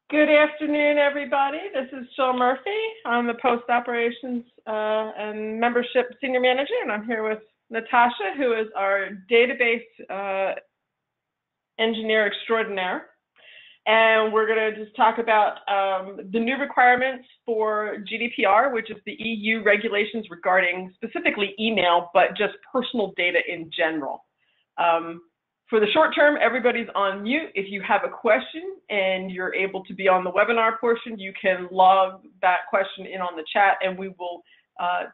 Good afternoon, everybody. This is Jill Murphy. I'm the Post Operations and Membership Senior Manager, and I'm here with Natasha, who is our database engineer extraordinaire. And we're going to just talk about the new requirements for GDPR, which is the EU regulations regarding specifically email, but just personal data in general. For the short term, everybody's on mute. If you have a question and you're able to be on the webinar portion, you can log that question in on the chat and we will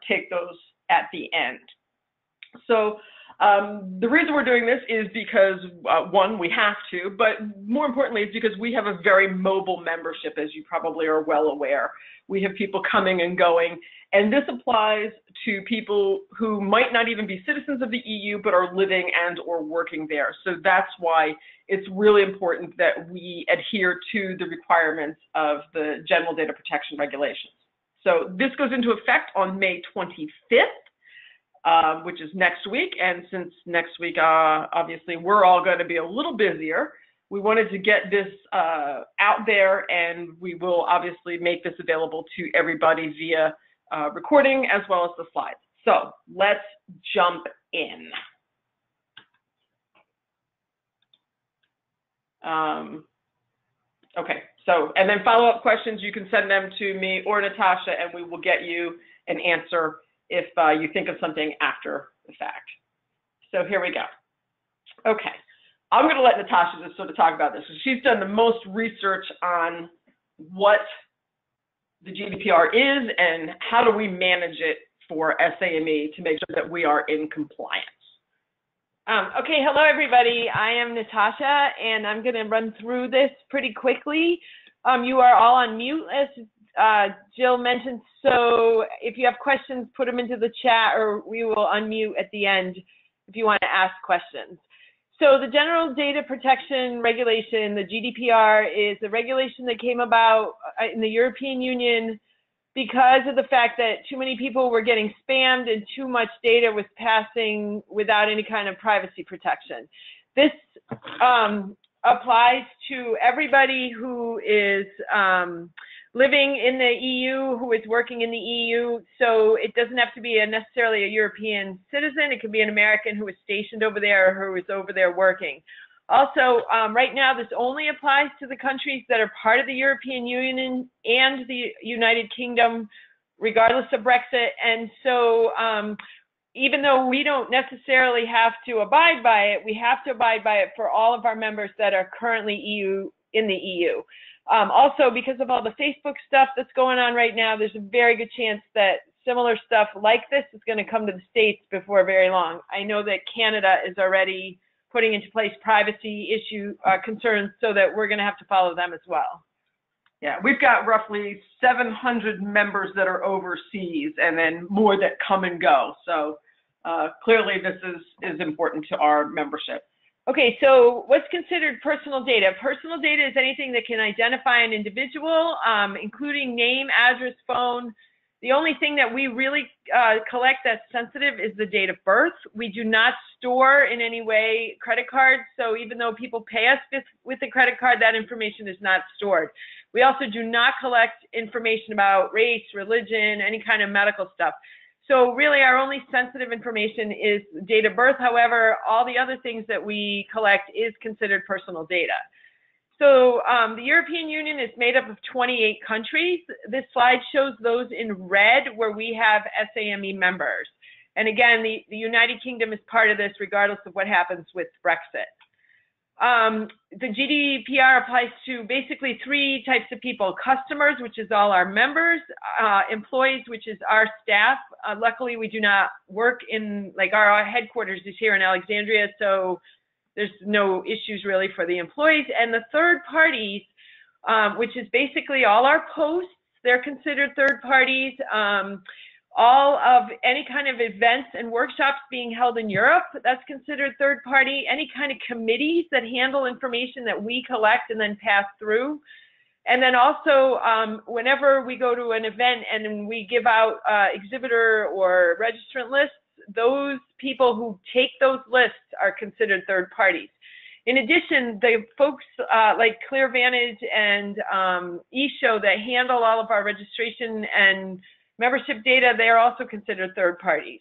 take those at the end. So the reason we're doing this is because, one, we have to, but more importantly, it's because we have a very mobile membership, as you probably are well aware. We have people coming and going, and this applies to people who might not even be citizens of the EU, but are living and or working there. So that's why it's really important that we adhere to the requirements of the General Data Protection Regulations. So this goes into effect on May 25th. Which is next week, and since next week, obviously, we're all going to be a little busier, we wanted to get this out there, and we will obviously make this available to everybody via recording as well as the slides. So let's jump in. Okay, so, and then follow-up questions, you can send them to me or Natasha, and we will get you an answer if you think of something after the fact. So here we go. Okay, I'm going to let Natasha just sort of talk about this. She's done the most research on what the GDPR is and how do we manage it for SAME to make sure that we are in compliance. Okay, hello everybody. I am Natasha, and I'm going to run through this pretty quickly. You are all on mute, as Jill mentioned, so if you have questions, put them into the chat, or we will unmute at the end if you want to ask questions. So the General Data Protection Regulation, the GDPR, is a regulation that came about in the European Union because of the fact that too many people were getting spammed and too much data was passing without any kind of privacy protection. This applies to everybody who is living in the EU, who is working in the EU, so it doesn't have to be necessarily a European citizen. It could be an American who is stationed over there or who is over there working. Also, right now, this only applies to the countries that are part of the European Union and the United Kingdom, regardless of Brexit. And so even though we don't necessarily have to abide by it, we have to abide by it for all of our members that are currently in the EU. Also, because of all the Facebook stuff that's going on right now, there's a very good chance that similar stuff like this is going to come to the States before very long. I know that Canada is already putting into place privacy concerns, so that we're going to have to follow them as well. Yeah, we've got roughly 700 members that are overseas, and then more that come and go. So clearly this is important to our membership. Okay, so what's considered personal data? Personal data is anything that can identify an individual, including name, address, phone. The only thing that we really collect that's sensitive is the date of birth. We do not store in any way credit cards, so even though people pay us with a credit card, that information is not stored. We also do not collect information about race, religion, any kind of medical stuff. So really our only sensitive information is date of birth. However, all the other things that we collect is considered personal data. So the European Union is made up of 28 countries. This slide shows those in red where we have SAME members. And again, the United Kingdom is part of this regardless of what happens with Brexit. The GDPR applies to basically three types of people: customers, which is all our members; employees, which is our staff. Luckily, we do not work in, like, our headquarters is here in Alexandria, so there's no issues really for the employees. And the third parties, which is basically all our posts, they're considered third parties. All of any kind of events and workshops being held in Europe, that's considered third party. Any kind of committees that handle information that we collect and then pass through. And then also, whenever we go to an event and we give out exhibitor or registrant lists, those people who take those lists are considered third parties. In addition, the folks like ClearVantage and eShow that handle all of our registration and membership data, they are also considered third parties.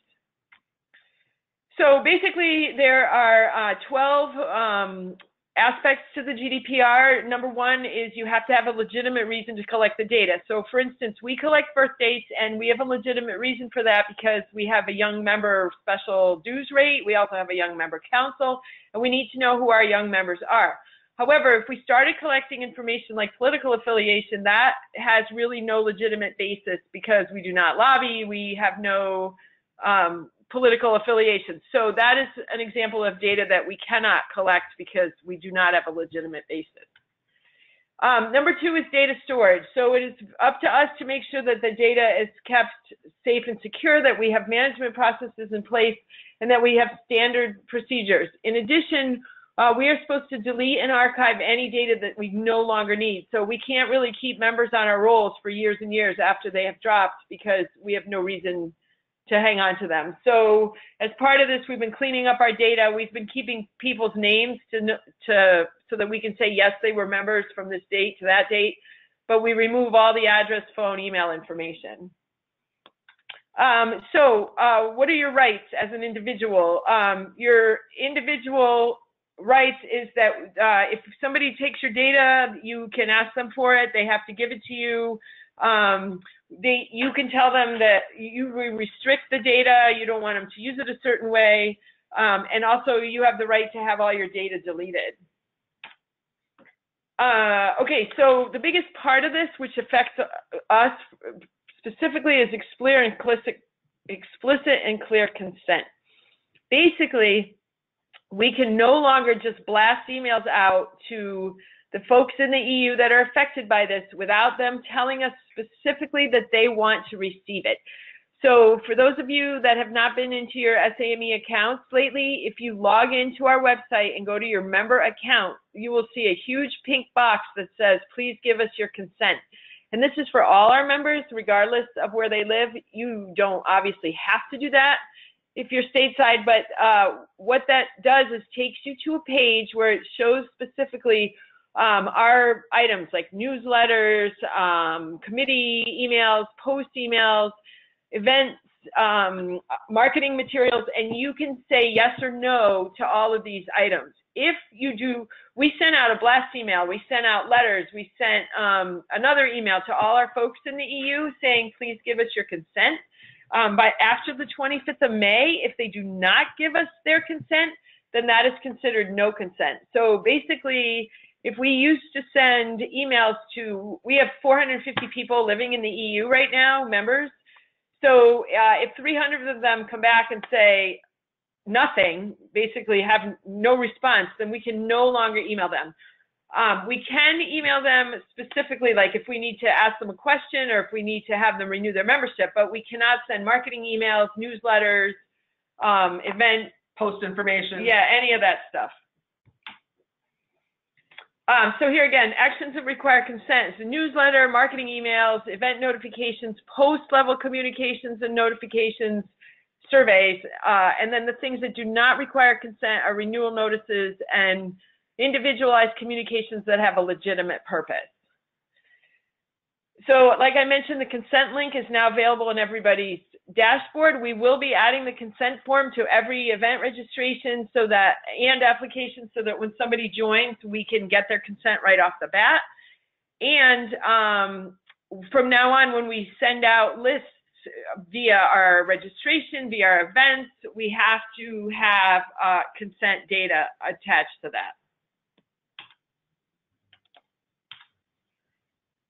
So basically, there are 12 aspects to the GDPR. Number one is you have to have a legitimate reason to collect the data. So for instance, we collect birth dates, and we have a legitimate reason for that because we have a young member special dues rate. We also have a young member council, and we need to know who our young members are. However, if we started collecting information like political affiliation, that has really no legitimate basis because we do not lobby, we have no political affiliation. So that is an example of data that we cannot collect because we do not have a legitimate basis. Number two is data storage. So it is up to us to make sure that the data is kept safe and secure, that we have management processes in place, and that we have standard procedures. In addition, we are supposed to delete and archive any data that we no longer need. So we can't really keep members on our rolls for years and years after they have dropped because we have no reason to hang on to them. So as part of this, we've been cleaning up our data. We've been keeping people's names so that we can say, yes, they were members from this date to that date, but we remove all the address, phone, email information. What are your rights as an individual? Your individual rights is that if somebody takes your data, you can ask them for it. They have to give it to you. You can tell them that you restrict the data, you don't want them to use it a certain way, and also you have the right to have all your data deleted. Okay, so the biggest part of this, which affects us specifically, is explicit and clear consent. Basically, we can no longer just blast emails out to the folks in the EU that are affected by this without them telling us specifically that they want to receive it. So for those of you that have not been into your SAME accounts lately, if you log into our website and go to your member account, you will see a huge pink box that says, please give us your consent. And this is for all our members, regardless of where they live. You don't obviously have to do that if you're stateside, but what that does is takes you to a page where it shows specifically our items like newsletters, committee emails, post emails, events, marketing materials, and you can say yes or no to all of these items. If you do, we sent out a blast email, we sent out letters, we sent another email to all our folks in the EU saying, please give us your consent. By after the 25th of May, if they do not give us their consent, then that is considered no consent. So basically, if we used to send emails to, we have 450 people living in the EU right now, members. So if 300 of them come back and say nothing, basically have no response, then we can no longer email them. We can email them specifically, like if we need to ask them a question or if we need to have them renew their membership, but we cannot send marketing emails, newsletters, event post information. Yeah, any of that stuff. So here again, actions that require consent. So newsletter, marketing emails, event notifications, post-level communications and notifications, surveys, and then the things that do not require consent are renewal notices and individualized communications that have a legitimate purpose. So like I mentioned, the consent link is now available in everybody's dashboard. We will be adding the consent form to every event registration and application so that when somebody joins, we can get their consent right off the bat. And from now on, when we send out lists via our registration, via our events, we have to have consent data attached to that.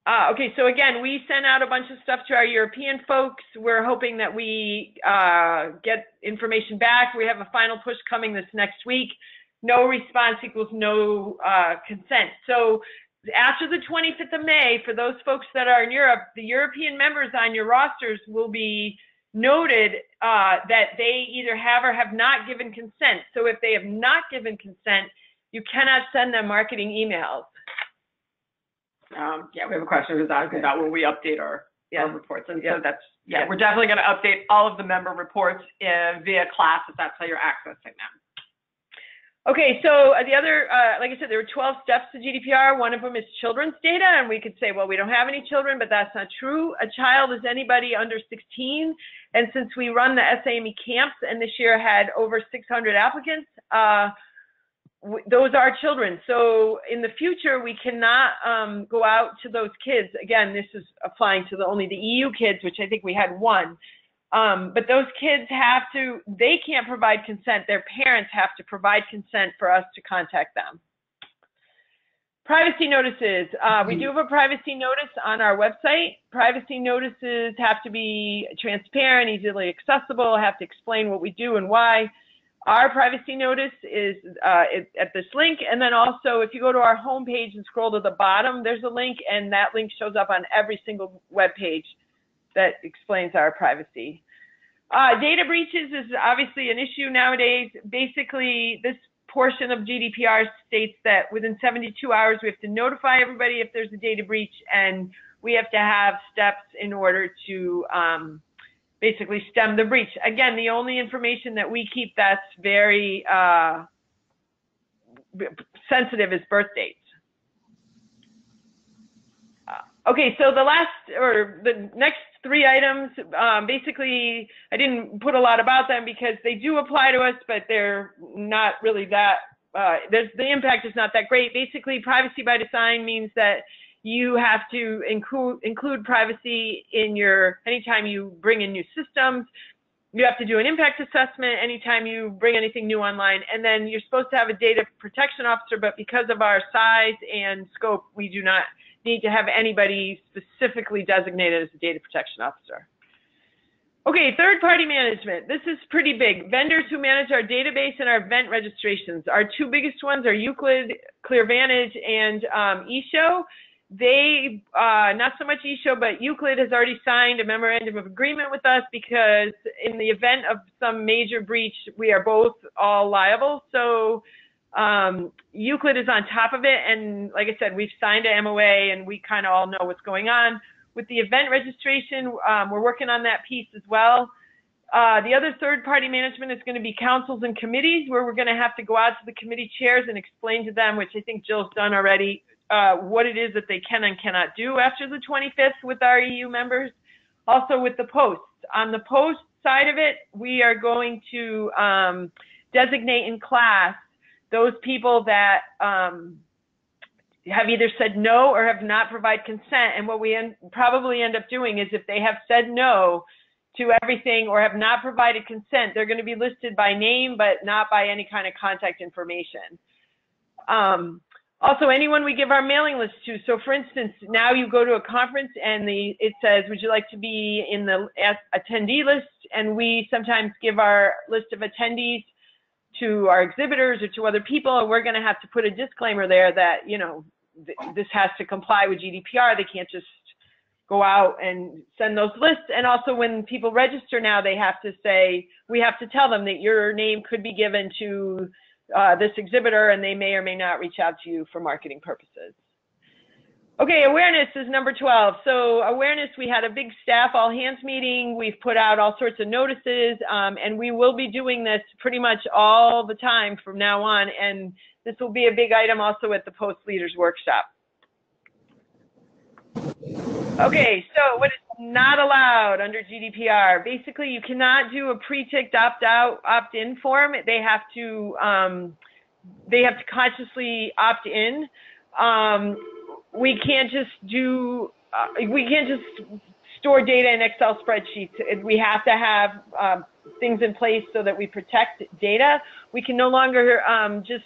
Okay, so again, we sent out a bunch of stuff to our European folks. We're hoping that we get information back. We have a final push coming this next week. No response equals no consent. So after the 25th of May, for those folks that are in Europe, the European members on your rosters will be noted that they either have or have not given consent. So if they have not given consent, you cannot send them marketing emails. Yeah, we have a question who's asking about will we update our reports, and so that's we're definitely going to update all of the member reports via class if that's how you're accessing them. Okay, so the other, like I said, there were 12 steps to GDPR. One of them is children's data, and we could say, well, we don't have any children, but that's not true. A child is anybody under 16, and since we run the SAME camps, and this year had over 600 applicants, those are children. So in the future, we cannot go out to those kids. Again, this is applying to only the EU kids, which I think we had one. But those kids have to, they can't provide consent. Their parents have to provide consent for us to contact them. Privacy notices. We do have a privacy notice on our website. Privacy notices have to be transparent, easily accessible, have to explain what we do and why. Our privacy notice is at this link, and then also if you go to our homepage and scroll to the bottom, there's a link, and that link shows up on every single web page that explains our privacy. Data breaches is obviously an issue nowadays. Basically, this portion of GDPR states that within 72 hours we have to notify everybody if there's a data breach, and we have to have steps in order to basically stem the breach. Again, the only information that we keep that's very sensitive is birth dates. Okay, so the next three items, basically, I didn't put a lot about them because they do apply to us, but they're not really that, the impact is not that great. Basically, privacy by design means that you have to include privacy in anytime you bring in new systems. You have to do an impact assessment anytime you bring anything new online, and then you're supposed to have a data protection officer, but because of our size and scope, we do not need to have anybody specifically designated as a data protection officer. Okay, third-party management. This is pretty big. Vendors who manage our database and our event registrations. Our two biggest ones are Euclid, ClearVantage, and eShow. They, not so much eShow, but Euclid has already signed a memorandum of agreement with us because in the event of some major breach, we are both all liable. So Euclid is on top of it, and like I said, we've signed a MOA, and we kind of all know what's going on. With the event registration, we're working on that piece as well. The other third-party management is going to be councils and committees, where we're going to have to go out to the committee chairs and explain to them, which I think Jill's done already, what it is that they can and cannot do after the 25th with our EU members. Also with the posts. On the post side of it, we are going to designate in class those people that have either said no or have not provided consent. And what we probably end up doing is if they have said no to everything or have not provided consent, they're going to be listed by name, but not by any kind of contact information. Also, anyone we give our mailing list to. So for instance, now you go to a conference and it says, would you like to be in the attendee list? And we sometimes give our list of attendees to our exhibitors or to other people, and we're going to have to put a disclaimer there that, you know, this has to comply with GDPR. They can't just go out and send those lists. And also when people register now, they have to say, we have to tell them that your name could be given to this exhibitor, and they may or may not reach out to you for marketing purposes. Okay, awareness is number 12. So awareness, we had a big staff all hands meeting. We've put out all sorts of notices, and we will be doing this pretty much all the time from now on. And this will be a big item also at the Post Leaders Workshop. Okay, so what is not allowed under GDPR? Basically, you cannot do a pre-ticked opt-out, opt-in form. They have to consciously opt in. We can't just store data in Excel spreadsheets. We have to have things in place so that we protect data. We can no longer just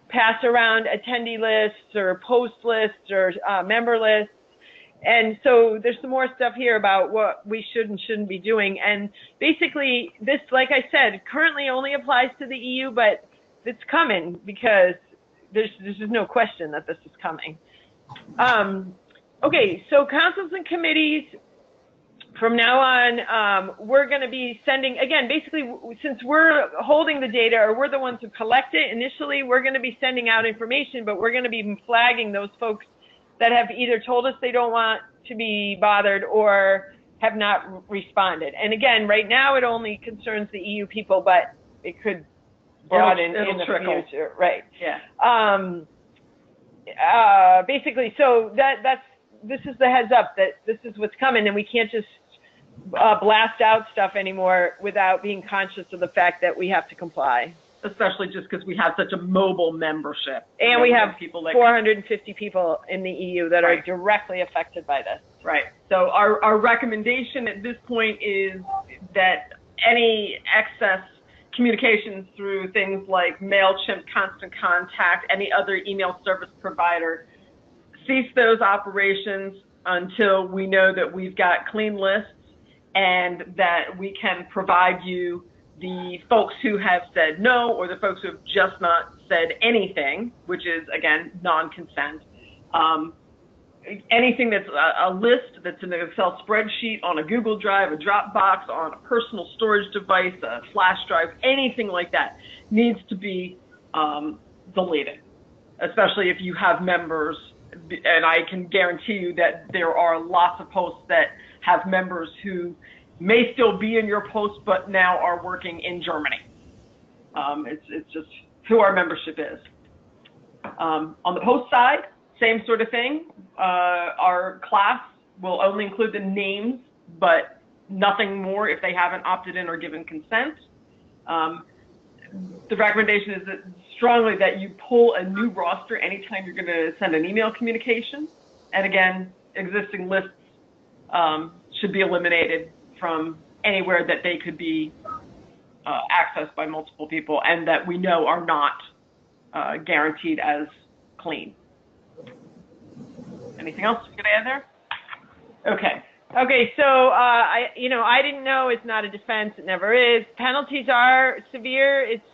pass around attendee lists or post lists or member lists. And so there's some more stuff here about what we should and shouldn't be doing. And basically this, like I said, currently only applies to the EU, but it's coming because there's no question that this is coming. Okay, so councils and committees, from now on, we're going to be sending, again, basically, since we're holding the data or we're the ones who collect it initially, we're going to be sending out information, but we're going to be flagging those folks that have either told us they don't want to be bothered or have not responded. And again, right now it only concerns the EU people, but it could brought in the trickle. future, right? Yeah. Basically, so this is the heads up that this is what's coming, and we can't just blast out stuff anymore without being conscious of the fact that we have to comply. Especially just because we have such a mobile membership. And we have people like 450 people in the EU that right. are directly affected by this. Right. So our recommendation at this point is that any excess communications through things like MailChimp, Constant Contact, any other email service provider, cease those operations until we know that we've got clean lists and that we can provide you the folks who have said no or the folks who have just not said anything, which is, again, non-consent. Anything that's a list that's in an Excel spreadsheet, on a Google Drive, a Dropbox, on a personal storage device, a flash drive, anything like that needs to be deleted, especially if you have members. And I can guarantee you that there are lots of posts that have members who may still be in your post, but now are working in Germany. It's just who our membership is. On the post side, same sort of thing. Our class will only include the names, but nothing more if they haven't opted in or given consent. The recommendation is that strongly that you pull a new roster anytime you're going to send an email communication. And again, existing lists should be eliminated from anywhere that they could be accessed by multiple people and that we know are not guaranteed as clean. Anything else you could add there? Okay. Okay, so I didn't know. It's not a defense. It never is. Penalties are severe. It's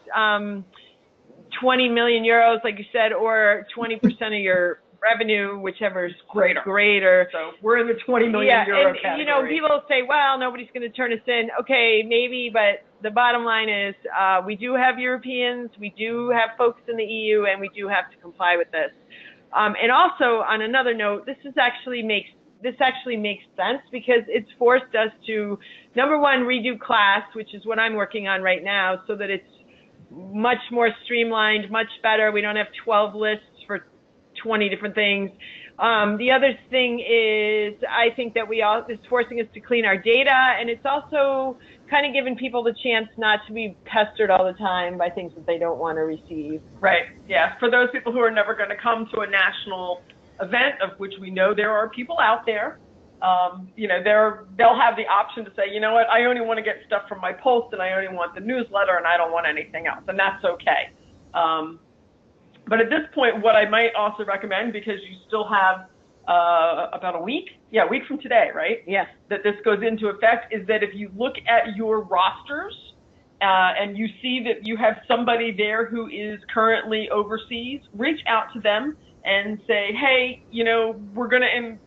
20 million euros, like you said, or 20% of your revenue, whichever is greater. So we're in the 20 million euro category. You know, people say, well, nobody's going to turn us in. Okay, maybe, but the bottom line is we do have Europeans, we do have folks in the EU, and we do have to comply with this. And also, on another note, this actually makes sense because it's forced us to, number one, redo class, which is what I'm working on right now, so that it's much more streamlined, much better. We don't have 12 lists for 20 different things. The other thing is I think that it's forcing us to clean our data, and it's also kind of giving people the chance not to be pestered all the time by things that they don't want to receive. Right, yeah. For those people who are never going to come to a national event, of which we know there are people out there, they'll have the option to say, you know what, I only want to get stuff from my post and I only want the newsletter and I don't want anything else, and that's okay. But at this point, what I might also recommend, because you still have about a week from today, right? Yes. That this goes into effect, is that if you look at your rosters and you see that you have somebody there who is currently overseas, reach out to them and say, hey, we're going to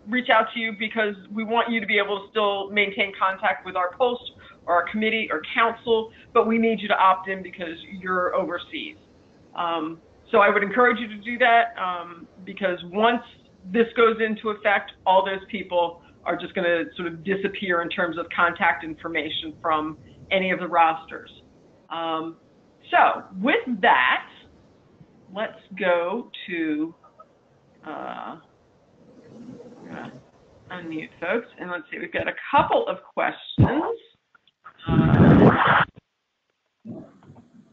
reach out to you because we want you to be able to still maintain contact with our post or our committee or council, but we need you to opt in because you're overseas. So I would encourage you to do that because once this goes into effect, all those people are just going to sort of disappear in terms of contact information from any of the rosters. So with that, let's go to unmute folks, and let's see, we've got a couple of questions.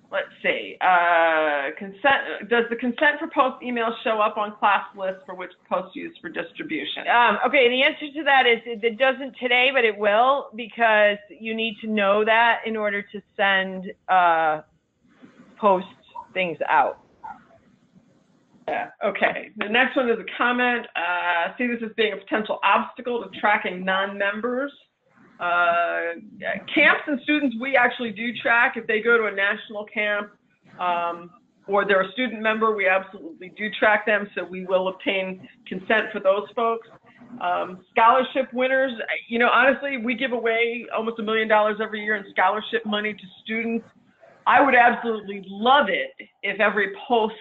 Let's see, consent. Does the consent for post email show up on class lists for which posts used for distribution? Okay, the answer to that is it doesn't today, but it will, because you need to know that in order to send post things out. Yeah, okay. The next one is a comment. See this as being a potential obstacle to tracking non-members. Camps and students, we actually do track. If they go to a national camp or they're a student member, we absolutely do track them, so we will obtain consent for those folks. Scholarship winners, honestly, we give away almost $1 million every year in scholarship money to students. I would absolutely love it if every post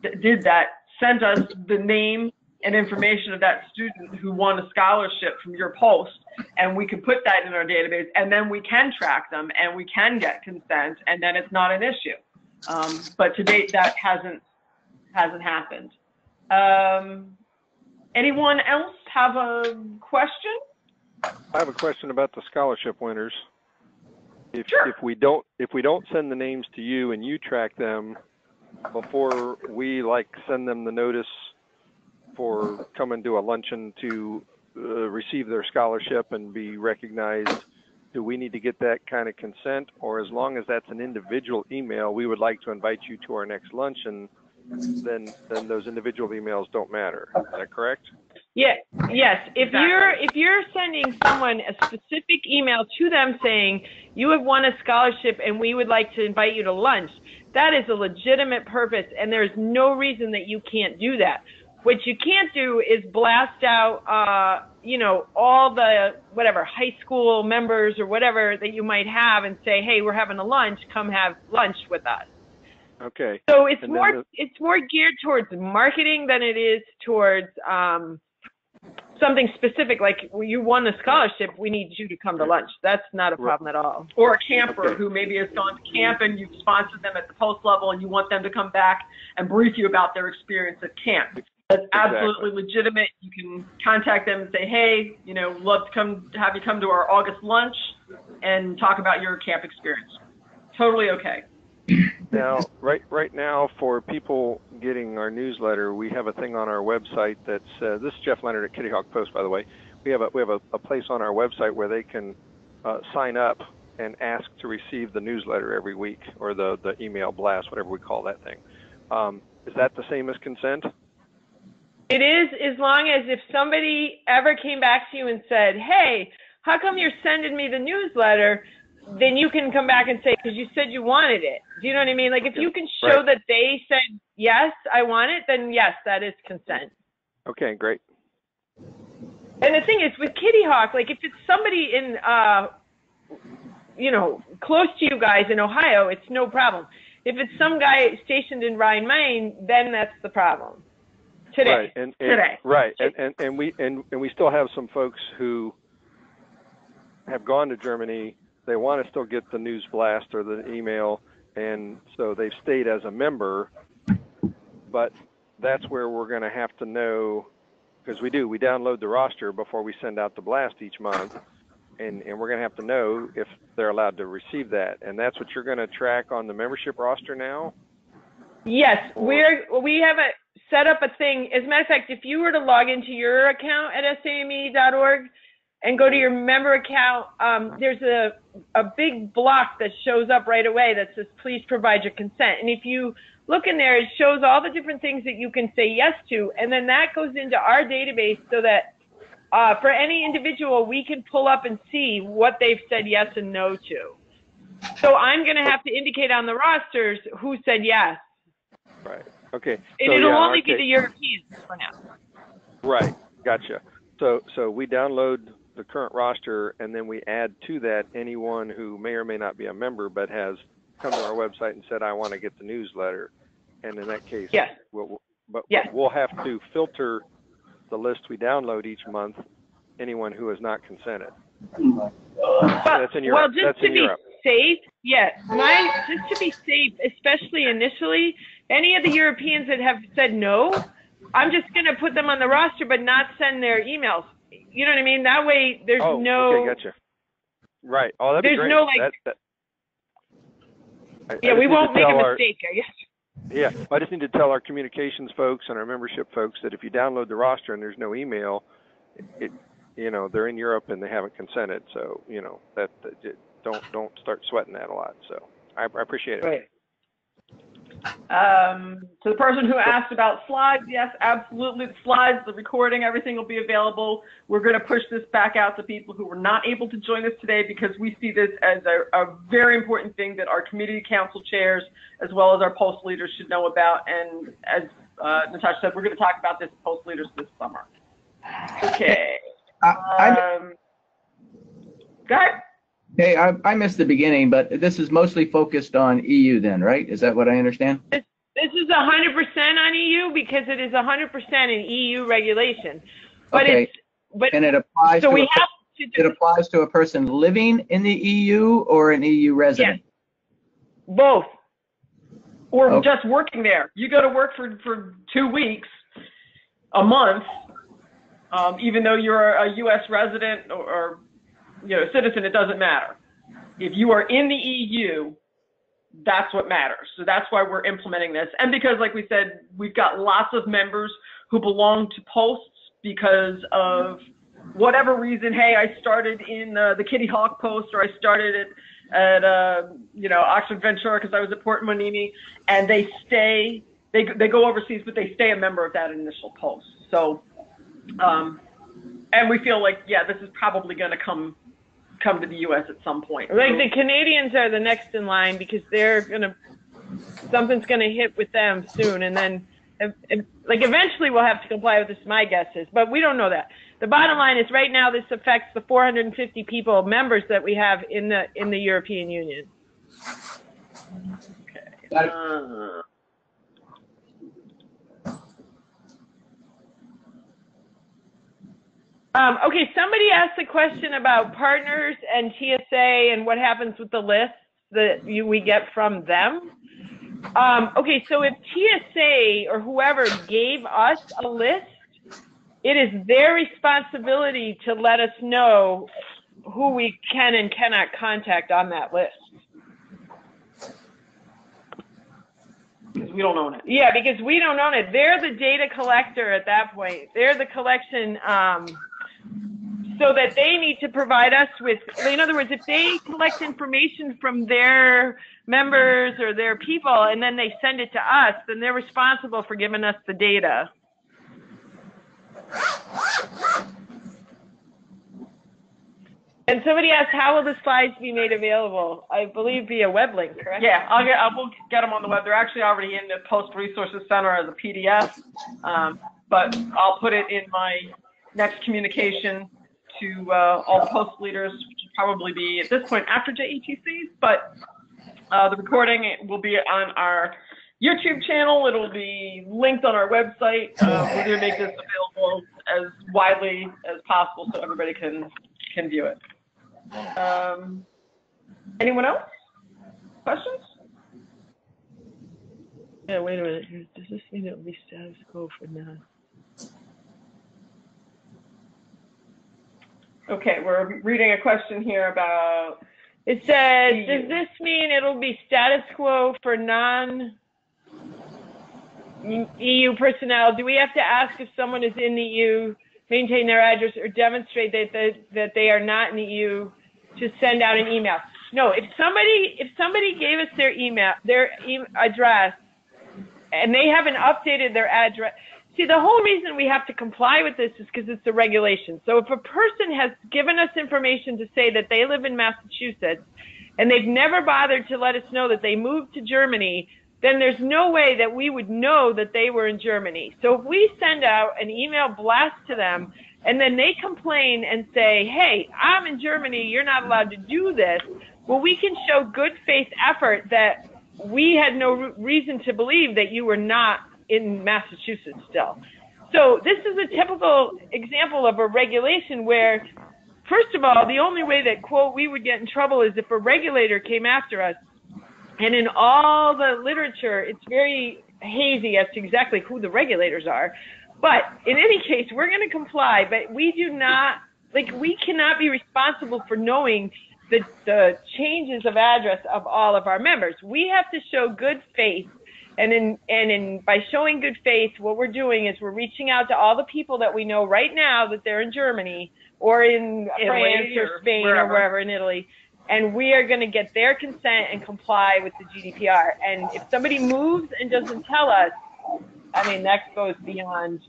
that did that sent us the name and information of that student who won a scholarship from your post, and we can put that in our database, and then we can track them and we can get consent, and then it's not an issue. But to date, that hasn't happened. Anyone else have a question? I have a question about the scholarship winners. Sure. If we don't send the names to you and you track them before we send them the notice for coming to a luncheon to receive their scholarship and be recognized, do we need to get that kind of consent? Or as long as that's an individual email, we would like to invite you to our next luncheon, then those individual emails don't matter. Is that correct? Yeah, yes. If you're sending someone a specific email to them saying you have won a scholarship and we would like to invite you to lunch, that is a legitimate purpose, and there's no reason that you can't do that. What you can't do is blast out, all the high school members or whatever that you might have and say, hey, we're having a lunch, come have lunch with us. Okay. So it's more geared towards marketing than it is towards something specific, like you won the scholarship, we need you to come to lunch. That's not a problem at all. Or a camper who maybe has gone to camp and you've sponsored them at the post level and you want them to come back and brief you about their experience at camp. That's absolutely legitimate. You can contact them and say, hey, love to have you come to our August lunch and talk about your camp experience. Totally okay. Now, right now, for people getting our newsletter, we have a thing on our website that's this is Jeff Leonard at Kitty Hawk Post, by the way. We have a place on our website where they can sign up and ask to receive the newsletter every week, or the email blast, whatever we call that thing. Is that the same as consent? It is, as long as if somebody ever came back to you and said, hey, how come you're sending me the newsletter? Then you can come back and say, because you said you wanted it. Do you know what I mean? Like, if you can show that they said, yes, I want it, then yes, that is consent. Okay, great. And the thing is, with Kitty Hawk, like, if it's somebody in, close to you guys in Ohio, it's no problem. If it's some guy stationed in Rhine, Maine, then that's the problem. Today. Right. And we still have some folks who have gone to Germany. They want to still get the news blast or the email, and so they've stayed as a member, but that's where we're going to have to know, because we download the roster before we send out the blast each month, and we're going to have to know if they're allowed to receive that, and that's what you're going to track on the membership roster now? Yes, we have set up a thing. As a matter of fact, if you were to log into your account at SAME.org, and go to your member account, there's a big block that shows up right away that says, please provide your consent. And if you look in there, it shows all the different things that you can say yes to. And then that goes into our database so that for any individual, we can pull up and see what they've said yes and no to. So I'm going to have to indicate on the rosters who said yes. Right. Okay. And it'll only be the Europeans for now. Right. Gotcha. So we download the current roster, and then we add to that anyone who may or may not be a member but has come to our website and said, I want to get the newsletter. And in that case, yes. We'll have to filter the list we download each month, anyone who has not consented. That's in Europe. Well, just to be safe, just to be safe, especially initially, any of the Europeans that have said no, I'm just going to put them on the roster but not send their emails. You know what I mean? That way, there's no. Okay, gotcha. Right. Oh, that'd be great. There's no we won't make a mistake, I guess. Yeah, I just need to tell our communications folks and our membership folks that if you download the roster and there's no email, they're in Europe and they haven't consented. So don't start sweating that a lot. So I appreciate it. Right. To the person who asked about slides, yes, absolutely. The slides, the recording, everything will be available. We're going to push this back out to people who were not able to join us today because we see this as a very important thing that our community council chairs as well as our post leaders should know about. And as Natasha said, we're going to talk about this post leaders this summer. Okay. Go ahead. Hey, I missed the beginning, but this is mostly focused on EU then, right? Is that what I understand? This is 100% on EU because it is 100% an EU regulation. But okay. And it applies so it applies to a person living in the EU or an EU resident? Yes. Both. or just working there. You go to work for 2 weeks, a month, even though you're a U.S. resident or citizen, it doesn't matter. If you are in the EU, that's what matters. So that's why we're implementing this. And because, like we said, we've got lots of members who belong to posts because of whatever reason. Hey, I started in the Kitty Hawk post, or I started at Oxford Ventura because I was at Port Monini, and they go overseas, but they stay a member of that initial post. So, and we feel like, yeah, this is probably going to come to the U.S. at some point. Like the Canadians are the next in line because something's gonna hit with them soon, and then like eventually we'll have to comply with this. My guess is, but we don't know that. The bottom line is, right now this affects the 450 members that we have in the European Union. Okay. Okay, somebody asked a question about partners and TSA and what happens with the lists that we get from them. Okay, so if TSA or whoever gave us a list, it is their responsibility to let us know who we can and cannot contact on that list. Because we don't own it. Yeah, because we don't own it. They're the data collector at that point. They're the collection, so that they need to provide us with, in other words, if they collect information from their members or their people and then they send it to us, then they're responsible for giving us the data. And somebody asked, how will the slides be made available? I believe via web link, correct? Yeah, we'll get them on the web. They're actually already in the Post Resources Center as a PDF, but I'll put it in my next communication to all the post leaders, which will probably be at this point after JETC, but the recording will be on our YouTube channel. It'll be linked on our website. We're going to make this available as widely as possible so everybody can view it. Anyone else? Questions? Yeah, wait a minute. Does this mean it'll be status quo for now? Okay, we're reading a question here about... It says, does this mean it'll be status quo for non-EU personnel? Do we have to ask if someone is in the EU, maintain their address, or demonstrate that they are not in the EU to send out an email? No, if somebody gave us their address, and they haven't updated their address. See, the whole reason we have to comply with this is because it's a regulation. So if a person has given us information to say that they live in Massachusetts and they've never bothered to let us know that they moved to Germany, then there's no way that we would know that they were in Germany. So if we send out an email blast to them and then they complain and say, hey, I'm in Germany, you're not allowed to do this, well, we can show good faith effort that we had no reason to believe that you were not in Massachusetts still. So this is a typical example of a regulation where, first of all, the only way that, quote, we would get in trouble is if a regulator came after us. And in all the literature, it's very hazy as to exactly who the regulators are. But in any case, we're going to comply, but we do not, we cannot be responsible for knowing the changes of address of all of our members. We have to show good faith. And by showing good faith, what we're doing is we're reaching out to all the people that we know right now that they're in Germany or in France or Spain or wherever in Italy, and we are going to get their consent and comply with the GDPR. And if somebody moves and doesn't tell us, I mean, that goes beyond.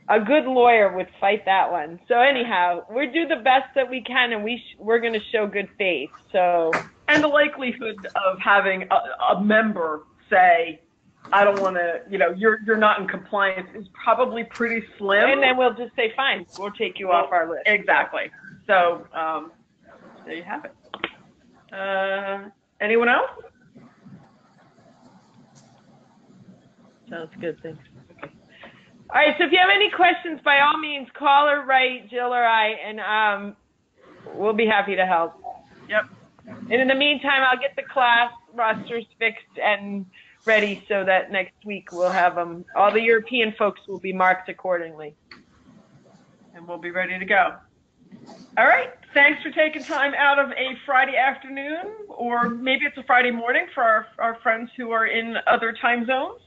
A good lawyer would fight that one. So anyhow, we do the best that we can, and we're going to show good faith. So, and the likelihood of having a member say, I don't want to, you're not in compliance is probably pretty slim. And then we'll just say, fine, we'll take you off our list. Exactly. So there you have it. Anyone else? Sounds good, thanks. Okay. All right, so if you have any questions, by all means, call or write Jill or I, and we'll be happy to help. Yep. And in the meantime, I'll get the class rosters fixed and ready so that next week we'll have them. All the European folks will be marked accordingly. And we'll be ready to go. All right. Thanks for taking time out of a Friday afternoon, or maybe it's a Friday morning for our friends who are in other time zones,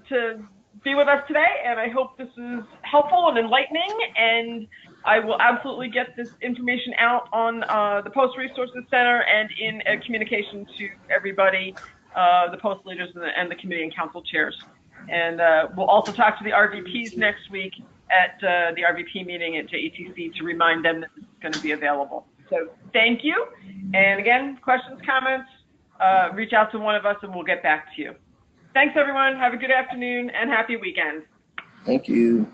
to be with us today. And I hope this is helpful and enlightening. And I will absolutely get this information out on the Post Resources Center and in communication to everybody, the post leaders and the committee and council chairs. And we'll also talk to the RVPs next week at the RVP meeting at JETC to remind them that this is going to be available. So thank you. And again, questions, comments, reach out to one of us and we'll get back to you. Thanks, everyone. Have a good afternoon and happy weekend. Thank you.